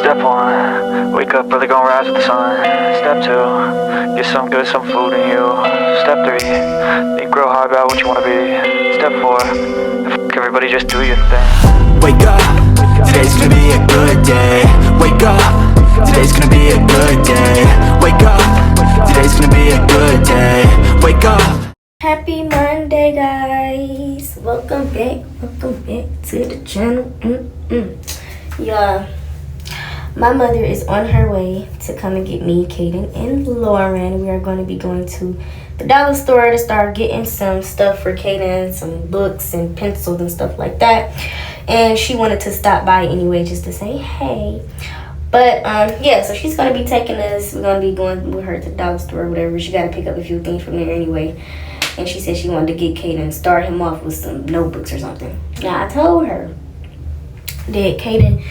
Step 1, wake up early, gonna rise with the sun. Step 2, get some good, some food in you. Step 3, think real hard about what you wanna be. Step 4, everybody just do your thing. Wake up, today's gonna be a good day. Wake up, today's gonna be a good day. Wake up, today's gonna be a good day. Wake up. Happy Monday, guys. Welcome back to the channel. Y'all, my mother is on her way to come and get me, Kaden, and Lauren. We are going to be going to the dollar store to start getting some stuff for Kaden, some books and pencils and stuff like that. And she wanted to stop by anyway just to say hey. But yeah, so she's going to be taking us. We're going to be going with her to the dollar store or whatever. She got to pick up a few things from there anyway. And she said she wanted to get Kaden and start him off with some notebooks or something. Now, I told her that Kaden,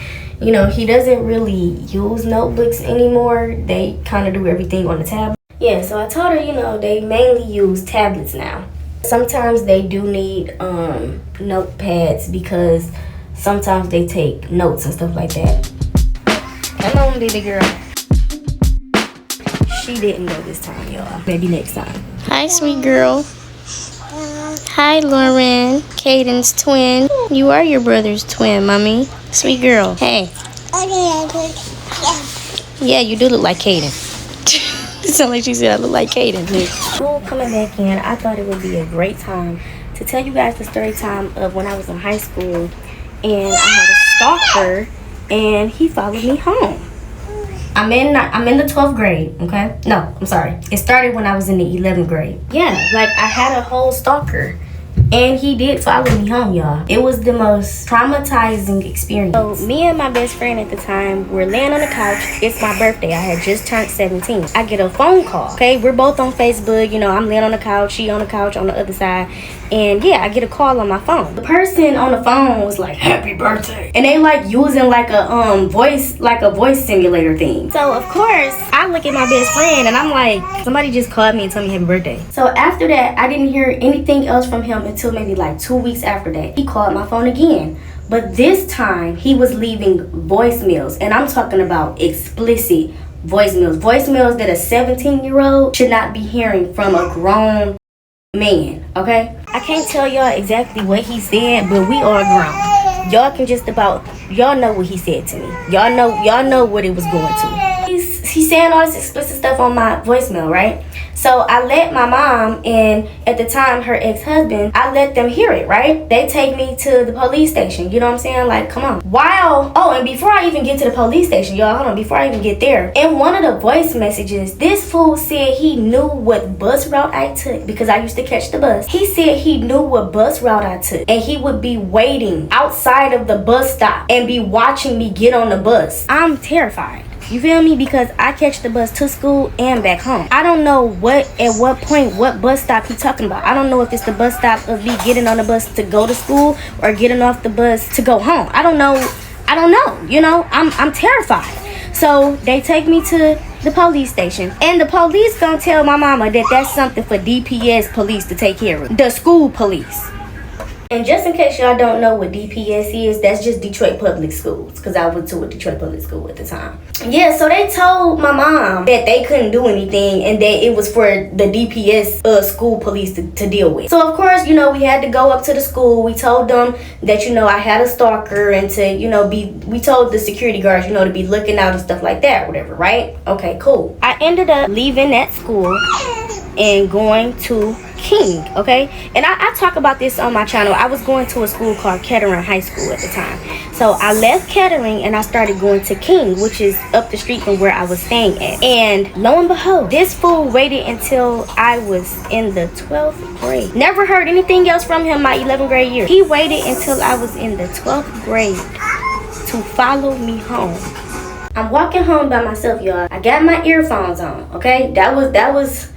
you know, he doesn't really use notebooks anymore. They kind of do everything on the tablet. Yeah, so I told her, you know, they mainly use tablets now. Sometimes they do need notepads because sometimes they take notes and stuff like that. Come on, baby girl. She didn't go this time, y'all. Maybe next time. Hi, sweet girl. Hi, Lauren. Caden's twin. You are your brother's twin, mommy. Sweet girl. Hey. Yeah, you do look like Caden. It sounds like she said I look like Caden. School coming back in, I thought it would be a great time to tell you guys the story time of when I was in high school and I had a stalker and he followed me home. I'm in the 12th grade, okay? No, I'm sorry. It started when I was in the 11th grade. Yeah, like I had a whole stalker and he did follow me home, y'all. It was the most traumatizing experience. So me and my best friend at the time were laying on the couch. It's my birthday. I had just turned 17. I get a phone call, okay? We're both on Facebook. You know, I'm laying on the couch. She on the couch on the other side. And yeah, I get a call on my phone. The person on the phone was like, happy birthday. And they like using like a voice simulator thing. So of course, I look at my best friend and I'm like, somebody just called me and told me happy birthday. So after that, I didn't hear anything else from him until maybe like 2 weeks after that. He called my phone again. But this time, he was leaving voicemails. And I'm talking about explicit voicemails. Voicemails that a 17-year-old should not be hearing from a grown man, okay? I can't tell y'all exactly what he said, but we are grown. Y'all can just about, y'all know what he said to me. Y'all know what it was going to. He's saying all this explicit stuff on my voicemail, right? So I let my mom and at the time her ex-husband, I let them hear it, right? They take me to the police station. You know what I'm saying? Like, come on. And before I even get to the police station, y'all, hold on, before I even get there, in one of the voice messages, this fool said he knew what bus route I took because I used to catch the bus. He said he knew what bus route I took and he would be waiting outside of the bus stop and be watching me get on the bus. I'm terrified. You feel me? Because I catch the bus to school and back home. I don't know what bus stop he talking about. I don't know if it's the bus stop of me getting on the bus to go to school or getting off the bus to go home. I don't know. You know, I'm terrified. So they take me to the police station. And the police gonna tell my mama that that's something for DPS police to take care of. The school police. And just in case y'all don't know what DPS is, that's just Detroit Public Schools, because I went to a Detroit Public School at the time. Yeah, so they told my mom that they couldn't do anything and that it was for the DPS school police to deal with. So of course, you know, we had to go up to the school. We told them that, you know, I had a stalker and to, you know, we told the security guards, you know, to be looking out and stuff like that, whatever, right? Okay, cool. I ended up leaving that school and going to King, okay? And I talk about this on my channel. I was going to a school called Kettering High School at the time. So I left Kettering and I started going to King, which is up the street from where I was staying at. And lo and behold, this fool waited until I was in the 12th grade. Never heard anything else from him my 11th grade year. He waited until I was in the 12th grade to follow me home. I'm walking home by myself, y'all. I got my earphones on, okay? That was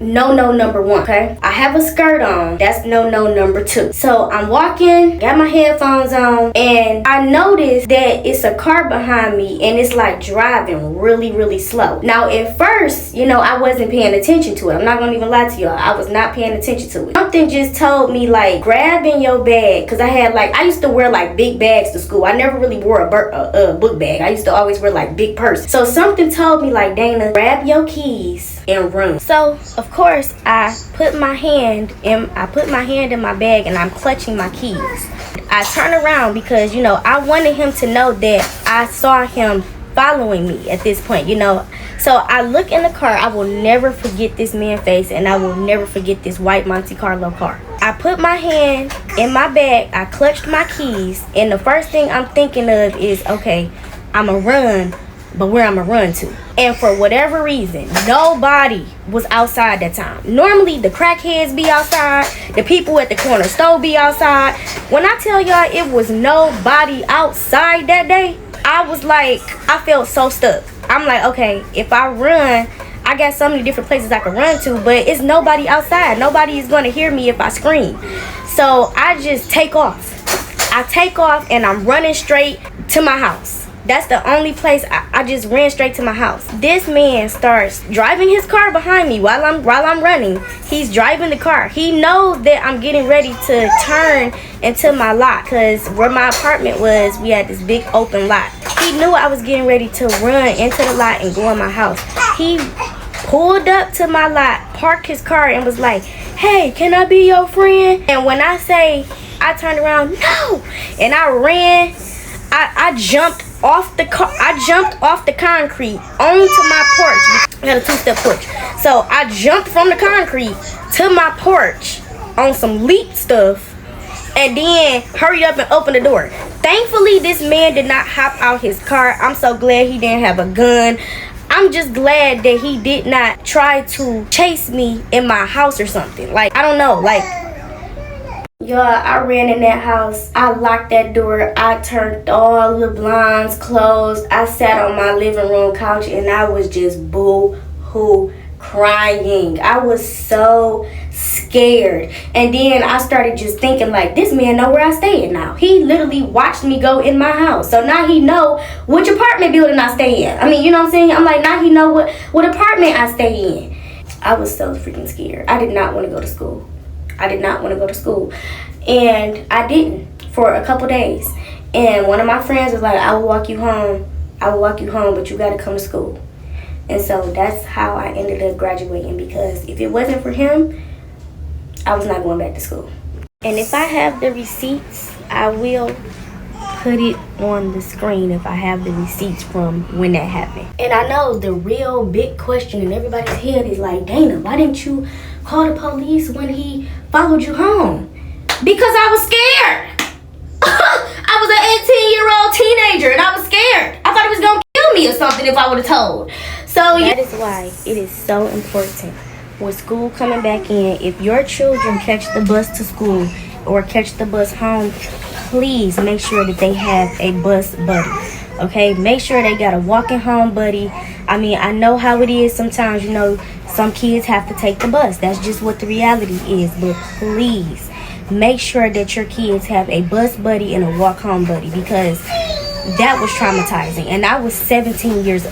no number 1, okay? I have a skirt on. That's no number 2. So I'm walking, got my headphones on, and I noticed that it's a car behind me, and it's like driving really slow. Now at first, you know, I wasn't paying attention to it. I'm not gonna even lie to y'all. I was not paying attention to it. Something just told me, like, grab in your bag, because I used to wear like big bags to school. I never really wore a book bag. I used to always wear like big purse. So something told me, like, Dana, grab your keys and run. So of course I put my hand in my bag, and I'm clutching my keys. I turn around because, you know, I wanted him to know that I saw him following me at this point, you know. So I look in the car. I will never forget this man's face, and I will never forget this white Monte Carlo car. I put my hand in my bag, I clutched my keys, and the first thing I'm thinking of is, okay, I'ma run, but where I'ma run to? And for whatever reason, nobody was outside that time. Normally the crackheads be outside, the people at the corner store be outside. When I tell y'all it was nobody outside that day, I was like, I felt so stuck. I'm like, okay, if I run, I got so many different places I can run to, but it's nobody outside. Nobody is going to hear me if I scream. So I just take off. I take off and I'm running straight to my house. That's the only place. I just ran straight to my house. This man starts driving his car behind me while I'm running. He's driving the car. He knows that I'm getting ready to turn into my lot, because where my apartment was, we had this big open lot. He knew I was getting ready to run into the lot and go in my house. He pulled up to my lot, parked his car, and was like, hey, can I be your friend? And when I say, I turned around, no, and I ran. I jumped off the car. I jumped off the concrete onto my porch. I had a 2-step porch. So I jumped from the concrete to my porch on some leap stuff, and then hurried up and opened the door. Thankfully, this man did not hop out his car. I'm so glad he didn't have a gun. I'm just glad that he did not try to chase me in my house or something. Like, I don't know, like, y'all, I ran in that house. I locked that door. I turned all the blinds closed. I sat on my living room couch, and I was just boo-hoo crying. I was so scared. And then I started just thinking, like, this man know where I stay in now. He literally watched me go in my house. So now he know which apartment building I stay in. I mean, you know what I'm saying? I'm like, now he know what apartment I stay in. I was so freaking scared. I did not want to go to school. I did not want to go to school, and I didn't for a couple days. And one of my friends was like, I will walk you home, but you got to come to school. And so that's how I ended up graduating, because if it wasn't for him, I was not going back to school. And if I have the receipts, I will put it on the screen if I have the receipts from when that happened. And I know the real big question in everybody's head is like, Dana, why didn't you call the police when he followed you home? Because I was scared. I was an 18-year-old teenager, and I was scared. I thought he was gonna kill me or something if I would have told. So that is why it is so important with school coming back in. If your children catch the bus to school or catch the bus home, please make sure that they have a bus buddy. Okay, make sure they got a walking home buddy. I mean, I know how it is sometimes, you know, some kids have to take the bus. That's just what the reality is. But please make sure that your kids have a bus buddy and a walk home buddy, because that was traumatizing. And I was 18 years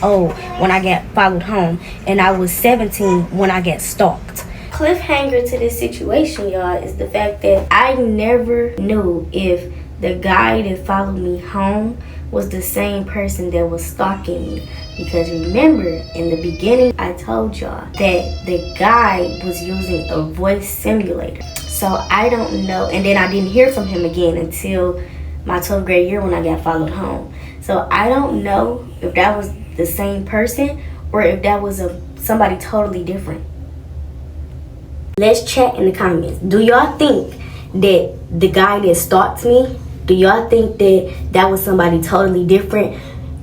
old when I got followed home, and I was 17 when I got stalked. Cliffhanger to this situation, y'all, is the fact that I never knew if the guy that followed me home was the same person that was stalking me. Because remember, in the beginning, I told y'all that the guy was using a voice simulator. So I don't know. And then I didn't hear from him again until my 12th grade year when I got followed home. So I don't know if that was the same person or if that was somebody totally different. Let's chat in the comments. Do y'all think that the guy that stalked me, do y'all think that that was somebody totally different?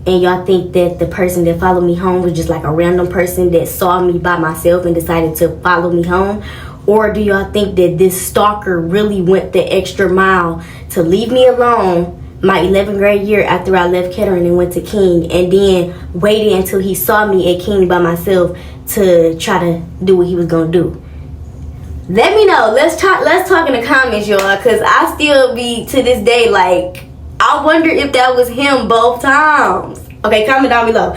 And y'all think that the person that followed me home was just like a random person that saw me by myself and decided to follow me home? Or do y'all think that this stalker really went the extra mile to leave me alone my 11th grade year after I left Kettering and went to King, and then waited until he saw me at King by myself to try to do what he was gonna do. Let me know. Let's talk in the comments, y'all, because I still be to this day like, I wonder if that was him both times. Okay, comment down below.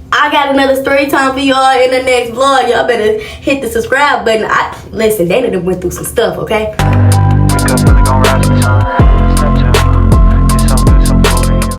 I got another story time for y'all in the next vlog. Y'all better hit the subscribe button. Listen, Dana done went through some stuff, okay?